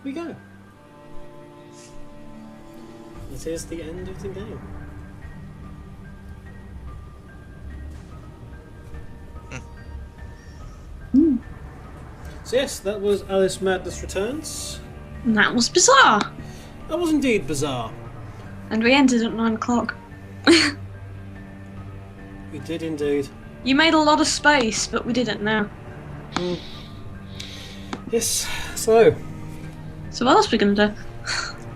we go. It is the end of the game. So yes, that was Alice Madness Returns. And that was bizarre. That was indeed bizarre. And we ended at 9 o'clock. We did indeed. You made a lot of space, but we didn't now. Yes, so... So what else are we going to do?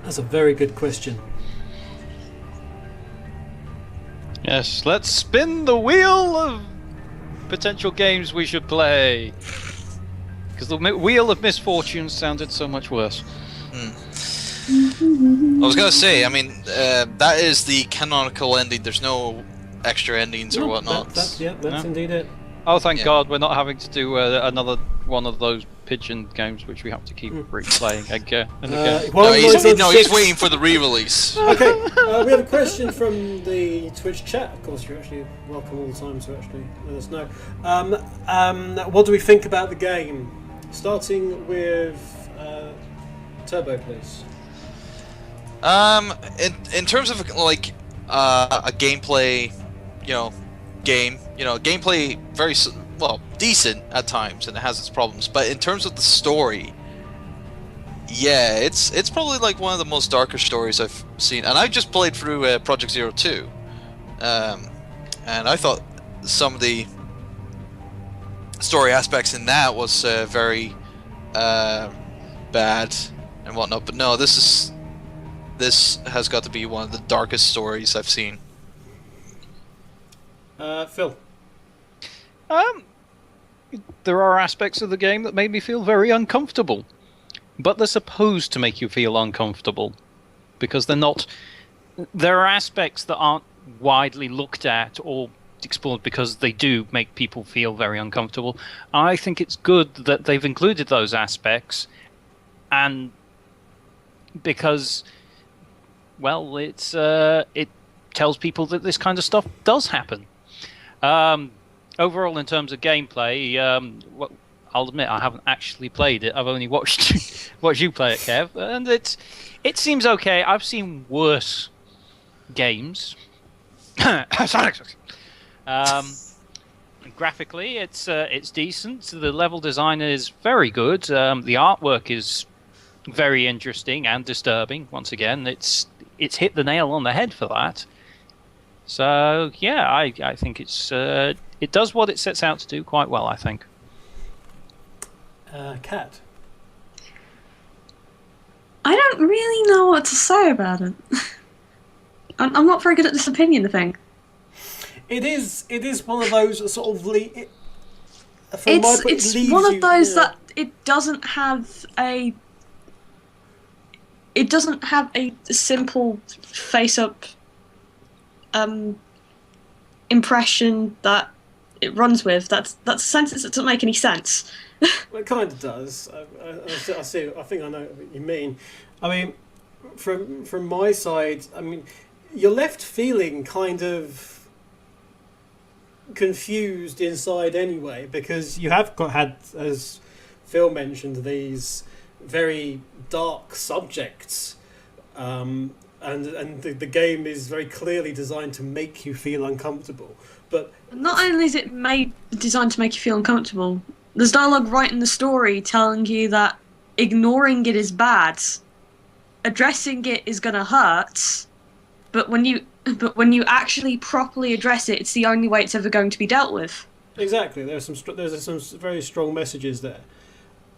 That's a very good question. Yes, let's spin the wheel of potential games we should play. Because the wheel of misfortune sounded so much worse. I was gonna say, I mean, that is the canonical ending. There's no extra endings or whatnot. That's indeed it. Oh, thank God, we're not having to do another one of those pigeon games which we have to keep replaying again and again. He's waiting for the re-release. Okay, we have a question from the Twitch chat. Of course, you're actually welcome all the time to actually let us know. What do we think about the game? Starting with Turbo, please. In terms of like a gameplay, game, gameplay very decent at times, and it has its problems. But in terms of the story, yeah, it's probably like one of the most darkest stories I've seen. And I just played through Project Zero 2, and I thought some of the story aspects in that was very bad and whatnot. But no, this has got to be one of the darkest stories I've seen. Phil. There are aspects of the game that made me feel very uncomfortable, but they're supposed to make you feel uncomfortable because they're not. There are aspects that aren't widely looked at or explored because they do make people feel very uncomfortable. I think it's good that they've included those aspects, and because, well, it tells people that this kind of stuff does happen. Overall, in terms of gameplay, I'll admit I haven't actually played it. I've only watched you play it, Kev, and it seems okay. I've seen worse games. Graphically, it's decent. The level design is very good. The artwork is very interesting and disturbing. Once again, it's hit the nail on the head for that. So yeah, I think it does what it sets out to do quite well, I think. Kat. I don't really know what to say about it. I'm not very good at this opinion thing. It is one of those sort of it's one of those that it doesn't have a simple face-up impression that it runs with. That's a sentence that doesn't make any sense. Well, it kind of does. I see. I think I know what you mean. I mean, from my side, I mean, you're left feeling kind of confused inside anyway, because you have had, as Phil mentioned, these very dark subjects, and the game is very clearly designed to make you feel uncomfortable. But not only is it designed to make you feel uncomfortable, there's dialogue right in the story telling you that ignoring it is bad, addressing it is gonna hurt, but when you actually properly address it, it's the only way it's ever going to be dealt with. Exactly, there's some very strong messages there.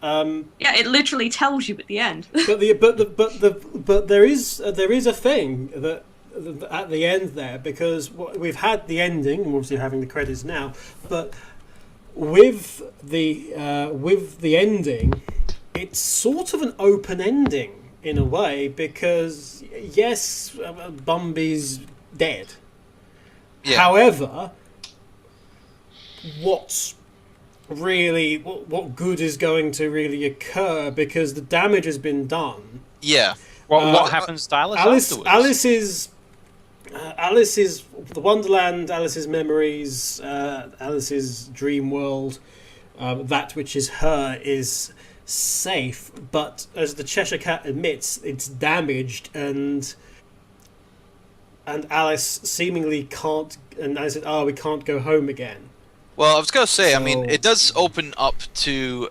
Yeah, it literally tells you at the end. but there is a thing that at the end there, because we've had the ending, and obviously having the credits now, but with the ending, it's sort of an open ending in a way, because yes, Bumby's dead. Yeah. However, what good is going to really occur, because the damage has been done. Yeah. What happens to Alice afterwards? Alice's the Wonderland, Alice's memories, Alice's dream world, that which is her is safe, but as the Cheshire Cat admits, it's damaged, and Alice seemingly can't. And I said, "Oh, we can't go home again." Well, I was gonna say, I mean, So- it does open up to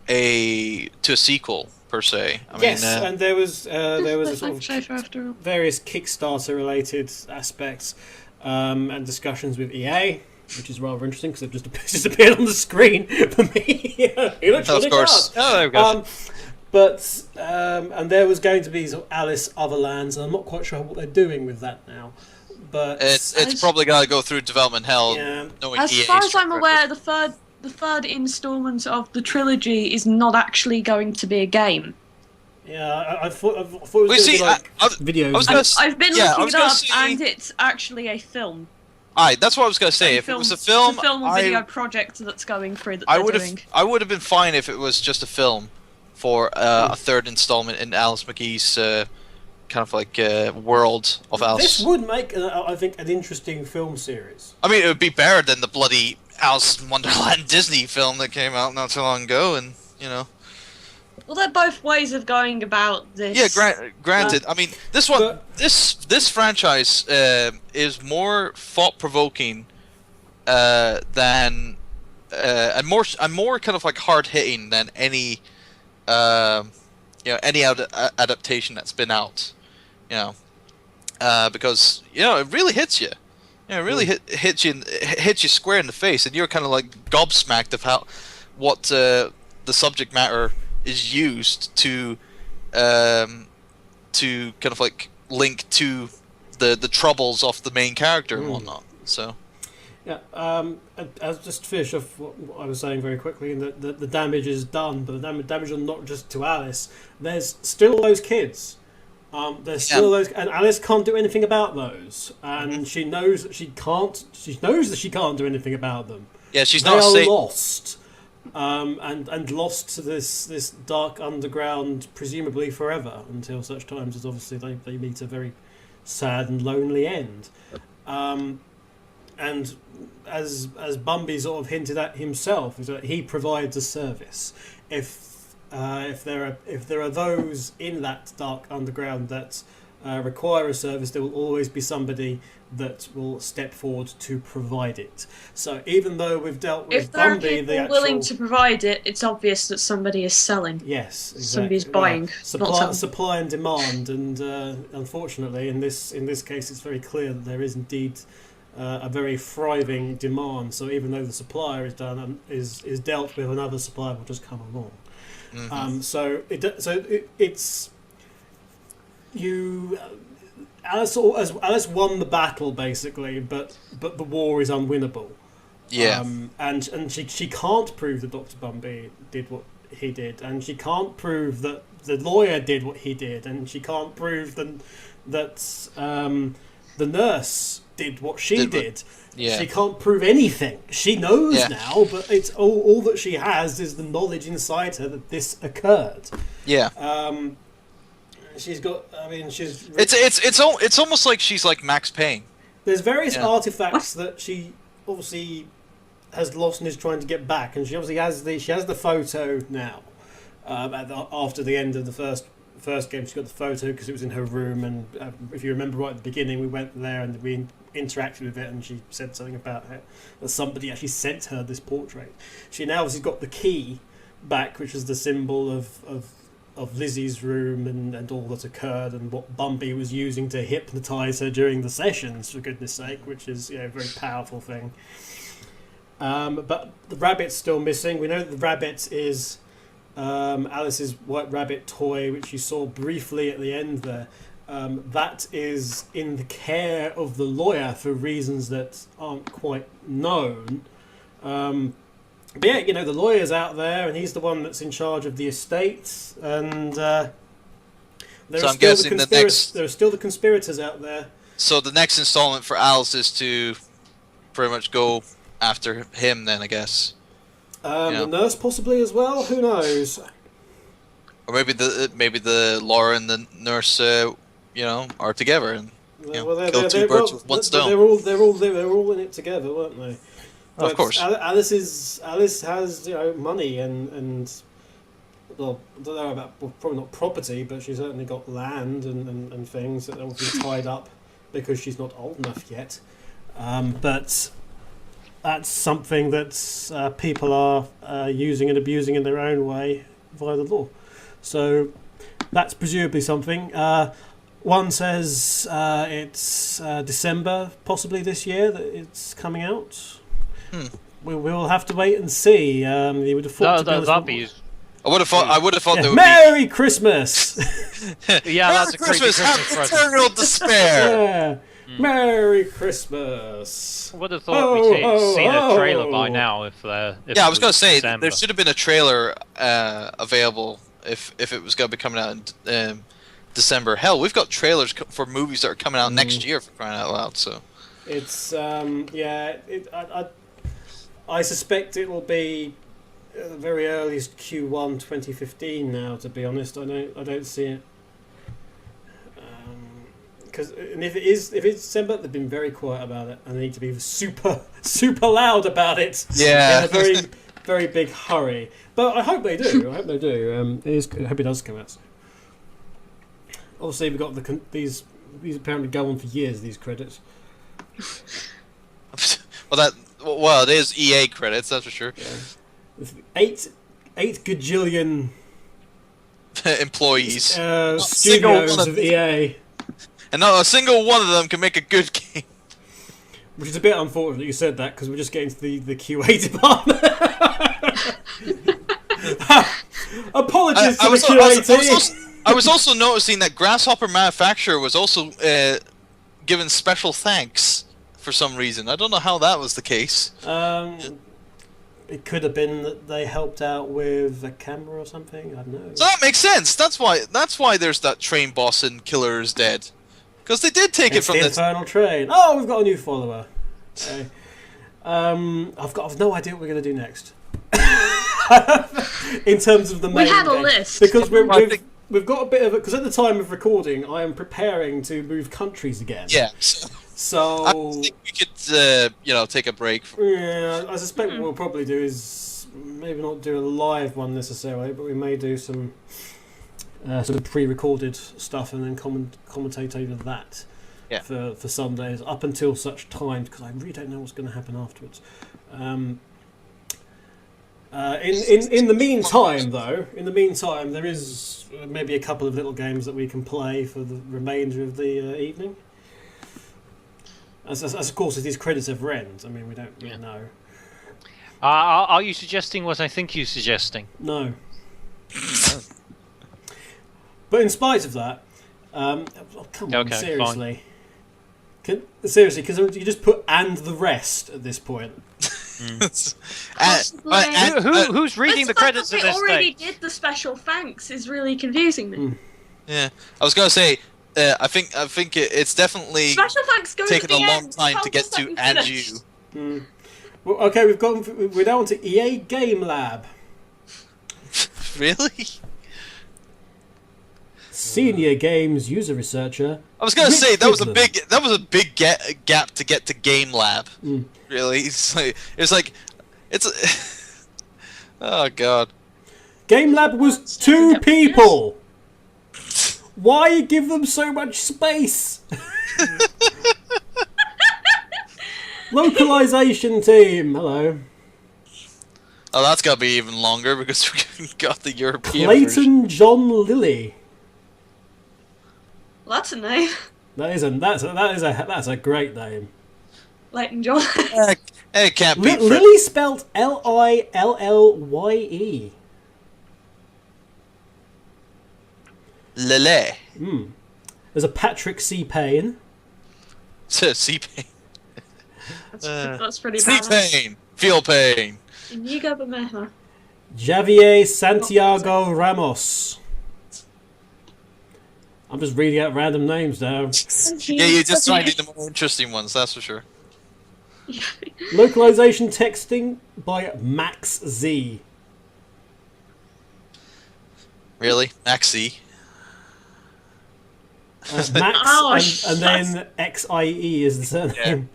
a sequel per se. I Yes, mean, and there was a sort of Safer after all. various Kickstarter related aspects and discussions with EA, which is rather interesting because they've just appeared on the screen for me. of course. Oh, there we go. And there was going to be sort of Alice Otherlands, and I'm not quite sure what they're doing with that now. But it's probably gotta go through development hell. yeah, Knowing As EA's far as track I'm record. aware, the third installment of the trilogy is not actually going to be a game. yeah, I thought it was going We to see. be like I videos. was gonna I've been yeah, I looking was it gonna up, say- and it's actually a film. Aye, that's what I was gonna say. If it was a film, it's a film I- video project that's going through that I they're would doing. have. I would have been fine if it was just a film for a third installment in Alice McGee's kind of like world of Alice. This would make, I think, an interesting film series. I mean, it would be better than the bloody Alice in Wonderland Disney film that came out not too long ago, and you know. Well, they're both ways of going about this. Yeah, granted. I mean, this one, But- this franchise is more thought-provoking than and more kind of like hard-hitting than any any adaptation that's been out. Because it really hits you. It really hits you square in the face, and you're kind of like gobsmacked of what the subject matter is used to kind of like link to the troubles of the main character and whatnot. So Yeah, I'll just finish off what I was saying very quickly, and that the damage is done, but the damage is not just to Alice. There's still those kids. There's still those, and Alice can't do anything about those, and she knows that she can't. She knows that she can't do anything about them. yeah, she's They not are safe. lost, and lost to this dark underground, presumably forever, until such times as obviously they meet a very sad and lonely end. And as Bumby sort of hinted at himself, is that he provides a service. If there are those in that dark underground that require a service, there will always be somebody that will step forward to provide it. So even though we've dealt with If there are Bumby, people the actual willing to provide it, it's obvious that somebody is selling. yes, exactly. Somebody's buying, not selling. supply and demand, and unfortunately, in this case, it's very clear that there is indeed a very thriving demand. So even though the supplier is done is dealt with, another supplier will just come along. It's you. Alice won the battle basically, but the war is unwinnable. Yeah. And she can't prove that Dr. Bumby did what he did, and she can't prove that the lawyer did what he did, and she can't prove that the nurse did what she did. Yeah. She can't prove anything. She knows Yeah. now, but it's all that she has is the knowledge inside her that this occurred. Yeah. She's got. I mean, she's. It's almost like she's like Max Payne. There's various Yeah. artifacts that she obviously has lost and is trying to get back, and she obviously has the photo now. After the end of the first game, she got the photo because it was in her room, and if you remember right at the beginning, we went there and we interacted with it, and she said something about it that somebody actually sent her this portrait. She now obviously got the key back, which is the symbol of Lizzie's room and all that occurred, and what Bumby was using to hypnotise her during the sessions, for goodness sake, which is a very powerful thing. But the rabbit's still missing. We know that the rabbit is Alice's white rabbit toy, which you saw briefly at the end there. That is in the care of the lawyer for reasons that aren't quite known. But yeah, the lawyer's out there, and he's the one that's in charge of the estate, and there So I'm guessing there are still the conspirators out there. So the next installment for Alice is to pretty much go after him then, I guess. The nurse possibly as well. Who knows? Or maybe the Laura and the nurse are together and kill two birds with one stone. They're all in it together, weren't they? Of course. Alice has money and well, I don't know about probably not property, but she's certainly got land and things that are obviously tied up because she's not old enough yet. But that's something that people are using and abusing in their own way via the law. So that's presumably something. One says it's December, possibly this year, that it's coming out. We will have to wait and see. You would have thought that'd be. I would have thought there would Merry Christmas. Yeah, that's a Merry crazy Christmas, have Christmas present. eternal despair. Merry Christmas. I would have thought we'd seen a trailer by now if Yeah, I was gonna say December. there should have been a trailer available if it was gonna be coming out in December. Hell, we've got trailers for movies that are coming out next year, for crying out loud. So It's I suspect it will be the very earliest Q1 2015 now. To be honest, I don't see it. Because if it's December, they've been very quiet about it, and they need to be super loud about it. Yeah. In a very very big hurry. But I hope they do. I hope they do. I hope it does come out soon. Obviously, we've got these apparently go on for years. These credits. well, it is EA credits, that's for sure. Yeah. 8 gajillion employees, studios of EA. And not a single one of them can make a good game. Which is a bit unfortunate you said that, because we're just getting to the QA department. Apologies to the QA team. I was also noticing that Grasshopper Manufacturer was also given special thanks for some reason. I don't know how that was the case. It could have been that they helped out with a camera or something. I don't know. So that makes sense. That's why there's that train boss in Killer is Dead. Because they did take it from the this Infernal Train. Oh, we've got a new follower. Okay. I've no idea what we're going to do next. In terms of the main We had a game. list. Because we've got a bit of it. Because at the time of recording, I am preparing to move countries again. Yeah. So I think we could, take a break. Yeah, I suspect what we'll probably do is maybe not do a live one necessarily, but we may do some sort of pre-recorded stuff and then commentate over that for some days up until such time, because I really don't know what's going to happen afterwards. In the meantime, there is maybe a couple of little games that we can play for the remainder of the evening. As of course, as these credits have end, I mean, we don't really know. Are you suggesting what I think you're suggesting? No. But in spite of that, come on, seriously. Seriously, because you just put "and the rest" at this point. Who's reading the credits at this stage? They already stage? did the special thanks is really confusing me. Yeah, I was gonna say. I think it's definitely special thanks taken a long time to get to and you. Well, okay, we're now on to EA Game Lab. Really? Senior games user researcher. I was gonna say that was a big gap to get to Game Lab. Really, it's oh god. Game Lab was 2 people. Why give them so much space? Localization team, hello. Oh, that's gotta be even longer because we got the European Clayton version. John Lilly. Well, that's a name. That's a great name. Clayton John. It can't be. Lilly spelt Lillye. Lele. There's a Patrick C. Payne. C-Pain. That's pretty bad. C-Pain. Feel pain. Inigo Bermejo. Javier Santiago Ramos. I'm just reading out random names now. Yeah, you're just finding the more interesting ones, that's for sure. Localization texting by Max Z. Really? Maxi? Max and then XIE is the surname.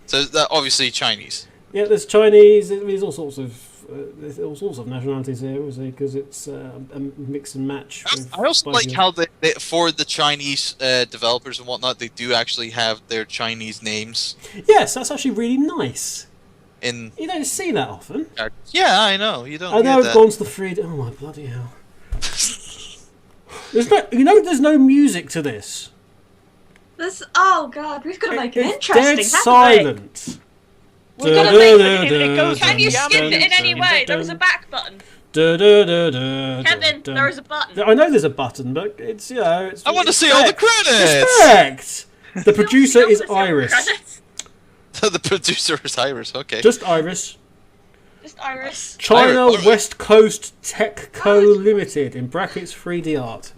So that obviously Chinese. Yeah, there's Chinese. There's all sorts of nationalities here, obviously, because it's a mix and match. I also like how they for the Chinese developers and whatnot, they do actually have their Chinese names Yes, that's actually really nice. in. You don't see that often. Yeah, I know. You don't. I know get I've that. gone to the 3D. Oh my bloody hell! There's no music to this. Oh god, we've got to make it It's interesting. dead haven't we? silent. We're gonna make it goes Can you Yeah, skip but- it in any way? There was a back button. Kevin, Kevin, there is a button. I know there's a button, but it's it's. I want to it's see all the respect. credits. Respect. The producer You is don't wanna see all the Iris. credits? The producer is Iris. Okay. Just Iris. Just Iris. China Iris. West Coast Tech Co Limited in brackets 3D art.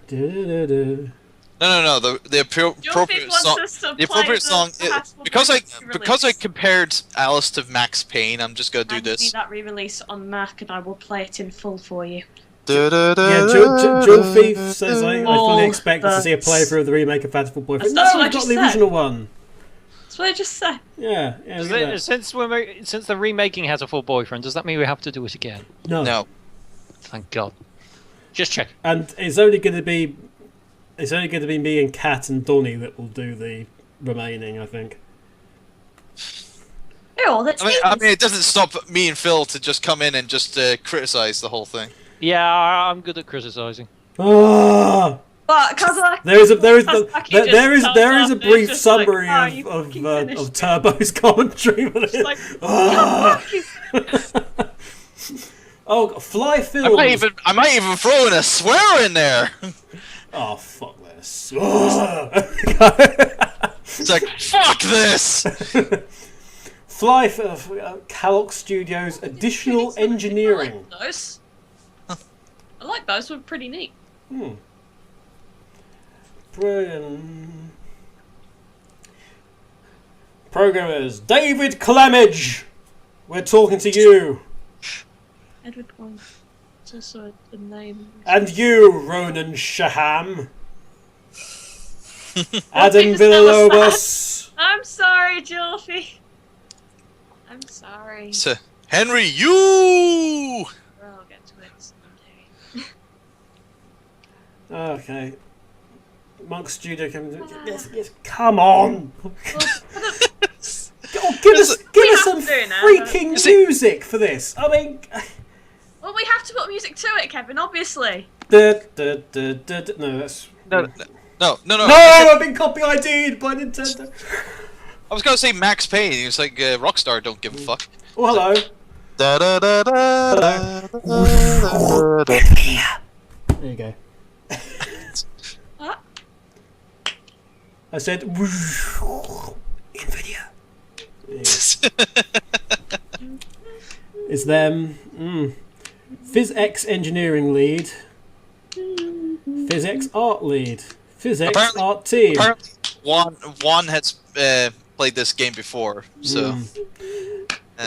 Du-du-du-du. No. The appropriate wants song. us to The appropriate play song. the Haspel Because I re-release. compared Alice to Max Payne, I'm just gonna do Hand me this. that re-release on Mac, and I will play it in full for you. Yeah, Jill Thief says I fully Oh, expect to see a playthrough of the remake of Fanciful Boyfriend. That's No, what I we've got just the said. original one. That's what I just said. Yeah, look at that. Since the remaking has a full boyfriend, does that mean we have to do it again? No. Thank God. Just check. And it's only going to be me and Kat and Donny that will do the remaining, I think. Oh, that's I mean, it doesn't stop me and Phil to just come in and just criticize the whole thing. Yeah, I'm good at criticizing. Ah! But Kazakh. There is a brief just summary like, "Oh, you of fucking finished it." Turbo's commentary. For Just this. like, Ah! Oh, Fly Films. I might even throw in a swear in there. Oh, fuck this. Ah! It's like fuck this. Callox Studios Additional Engineering. I like those. I like those. They're pretty neat. Brilliant. Programmers, David Clamage. We're talking to you. Edward Wong. It's also a name. And you, Ronan Shaham. Adam People still Villalobos. I'm sorry, Jolfie. I'm sorry. So, Henry, you. I'll get to it someday. Okay. Monk Studio yes, come on. Oh, give us some have to now. freaking Is it- music for this. I mean, Well, we have to put music to it, Kevin. Obviously. no, that's No. no. I've been copy ID'd by Nintendo. I was gonna say Max Payne. He was like Rockstar. Don't give a fuck. Oh, hello. Da, da, da, da, da, da. There you go. What? I said Nvidia. It's them. PhysX engineering lead. PhysX art lead. PhysX Apparently- art team. Apparently, Juan has played this game before, so.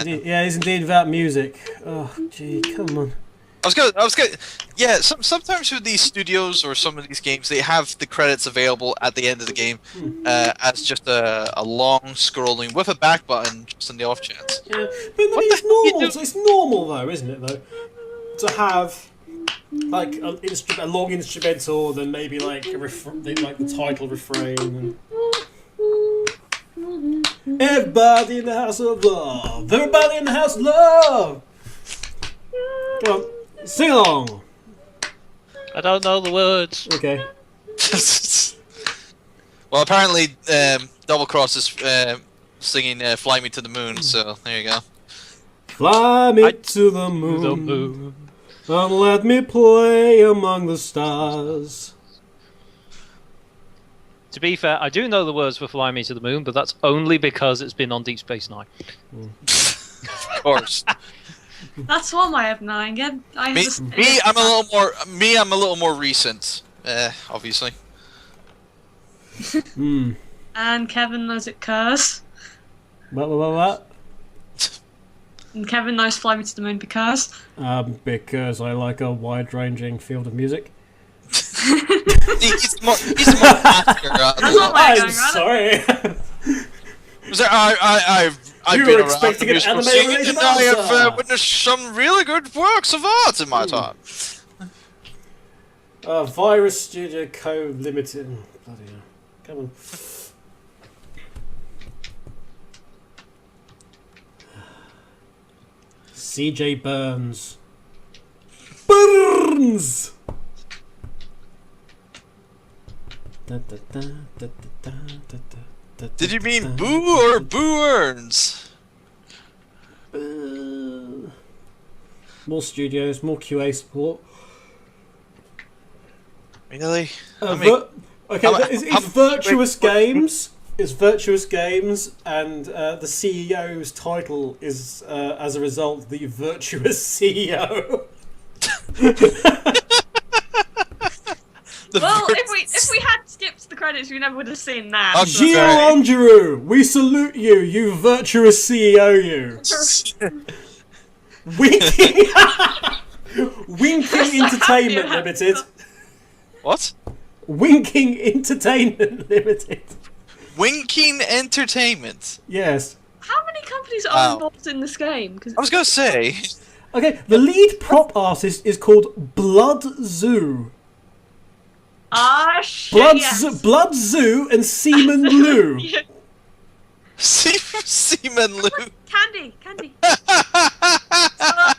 Yeah, it's indeed about music. Oh, gee, come on. I was gonna. Yeah, sometimes with these studios or some of these games, they have the credits available at the end of the game as just a long scrolling with a back button, just on the off chance. Yeah, but I mean, it's normal. It's normal though, isn't it? Though, to have like a long instrumental, then maybe like like the title refrain. And everybody in the house of love. Everybody in the house of love. Come on, sing along. I don't know the words. Okay. Well, apparently, Double Cross is singing "Fly Me to the Moon," so there you go. Fly me to the moon. The moon. And let me play among the stars. To be fair, I do know the words for "Fly Me to the Moon," but that's only because it's been on Deep Space Nine. Of course. That's one way of knowing it. I'm a little more recent, obviously. And Kevin knows it curs. What? And Kevin knows "Fly Me to the Moon" because. Because I like a wide-ranging field of music. He's more master. That's not why I'm I'm going around. sorry. So I've You been were around expecting the an musical scene, anime-related and I have answer. witnessed some really good works of art in my time. Virus Studio Co. Limited. Bloody hell. Come on. CJ Burns. Burns! Did you mean Boo or Boo Earns? More studios, more QA support. Really? Okay, it's Virtuous Games. It's Virtuous Games, and the CEO's title is, as a result, the Virtuous CEO. Well, if we had skipped the credits, we never would have seen that. Oh, Gio sorry. Angeru, we salute you, you virtuous CEO, you. Winking, Winking Entertainment Limited. What? Winking Entertainment Limited. Winking Entertainment. Yes. How many companies are Wow. involved in this game? 'Cause I was gonna say. Okay, the lead prop artist is called Blood Zoo. shit, yes. Blood Zoo and Seaman Lou. Yeah. Seaman Lou. Candy.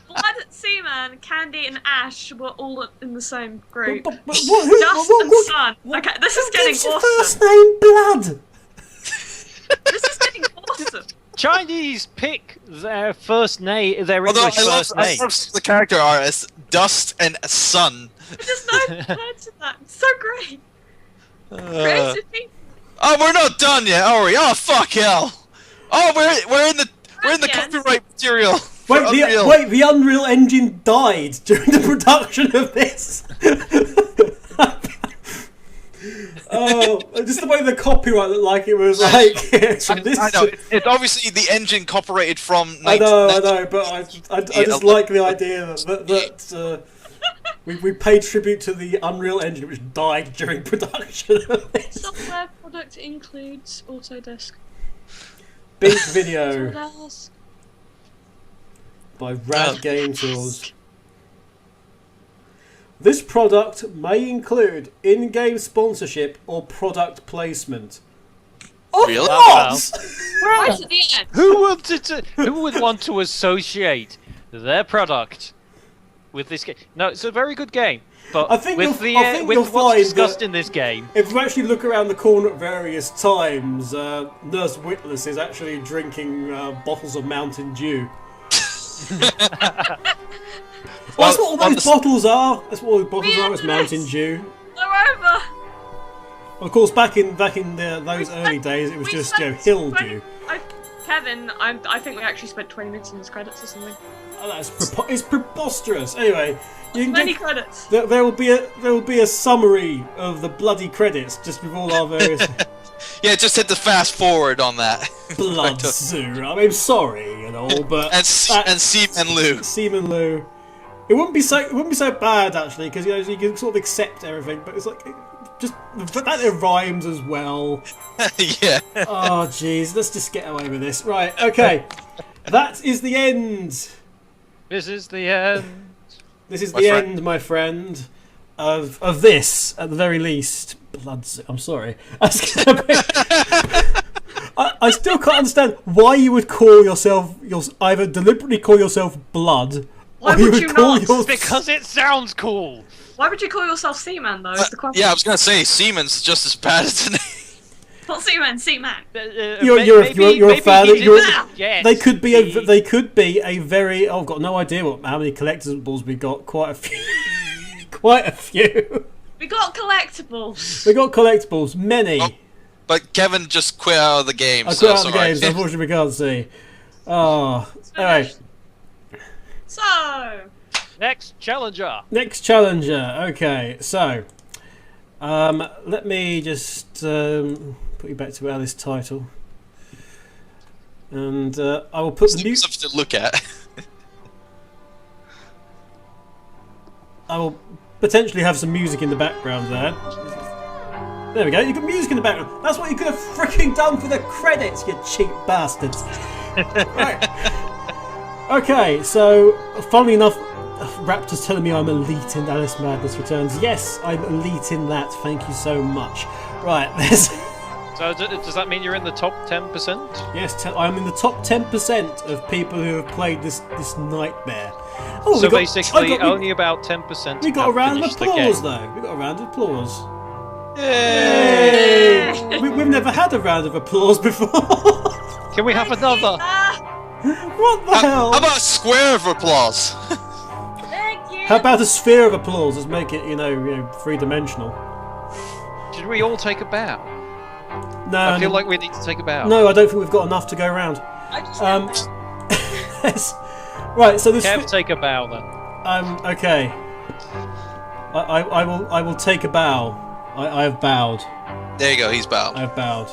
Blood, Seaman, Candy, and Ash were all in the same group. But Dust and Sun. Okay, this is getting What's your awesome. first name Blood? This is getting awesome. Chinese pick their first name, their Although English first I name. love the character artist Dust and Sun. There's no words to that. It's so great. Creative people. Oh, we're not done yet, are we? Oh, fuck hell! Oh, we're in the Yes. copyright material. for Unreal. The Unreal Engine died during the production of this. Oh, just the way the copyright looked like it was like from this. I know. It's obviously the engine copyrighted from. I know, but I just like the idea that we paid tribute to the Unreal Engine, which died during production of this. Software product includes Autodesk. Big Video Autodesk. by Rad Game Tools. This product may include in-game sponsorship or product placement. Of Really? what? Right at the end. Who would want to associate their product with this game? No, it's a very good game, but I think with you'll- I think with you'll what's find discussed that- in this game, If you actually look around the corner at various times, Nurse Witless is actually drinking bottles of Mountain Dew. Well, that's what all those bottles are. That's what all the bottles are. It's Mountain Dew. They're over. Of course, back in those early days, it was We just spent Hill 20 Dew. Kevin, I think we actually spent 20 minutes in his credits or something. Oh, it's preposterous. Anyway, you can Many get, credits. there will be a summary of the bloody credits just with all our various Yeah, just hit the fast forward on that. Blood Zoo. I mean, sorry and all, but and Seaman Lou. Seaman Lou. It wouldn't be so bad actually, because you can sort of accept everything, but it's like just the fact that it rhymes as well. Yeah. Oh jeez, let's just get away with this. Right, okay. That is the end. this is the end. This is My the friend. end, my friend, of this at the very least. Blood Zoo. I'm sorry. I still can't understand why you would call yourself either deliberately call yourself Blood. Why or would you not? Because it sounds cool. Why would you call yourself Seaman though? Is the question. Yeah, I was gonna say Siemens is just as bad as the name. Not Seaman, Seaman. You're a fan. Yes, They could be a very. Oh, I've got no idea how many collectibles we got. Quite a few. Quite a few. We got collectibles. We got collectibles. Many. Oh, But Kevin just quit out of the game. I so quit out the sorry. games. Unfortunately, we can't see. Oh. Anyway, So, Next challenger. next challenger. Okay, so let me just put you back to Alice title, and I will put the music. Something to look at. I will potentially have some music in the background there. There we go. You got music in the background. That's what you could have freaking done for the credits, you cheap bastards. Right. Okay, so funnily enough, Raptor's telling me I'm elite in Alice Madness Returns. Yes, I'm elite in that. Thank you so much. Right, there's. So does that mean you're in the top 10%? Yes, I'm in the top 10% of people who have played this nightmare. Oh, So basically, only about 10%. We got a have round of finished the applause, game. though. We got a round of applause. Yay! We've never had a round of applause before. Can we have another? What the hell? How about a square of applause? Thank you. How about a sphere of applause? Let's make it, you know, three-dimensional. Should we all take a bow? No, I feel like we need to take a bow. no, I don't think we've got enough to go around. I just Yes. Right, so this. Kev, take a bow then. Okay. I will take a bow. I have bowed. There you go, he's bowed. I have bowed.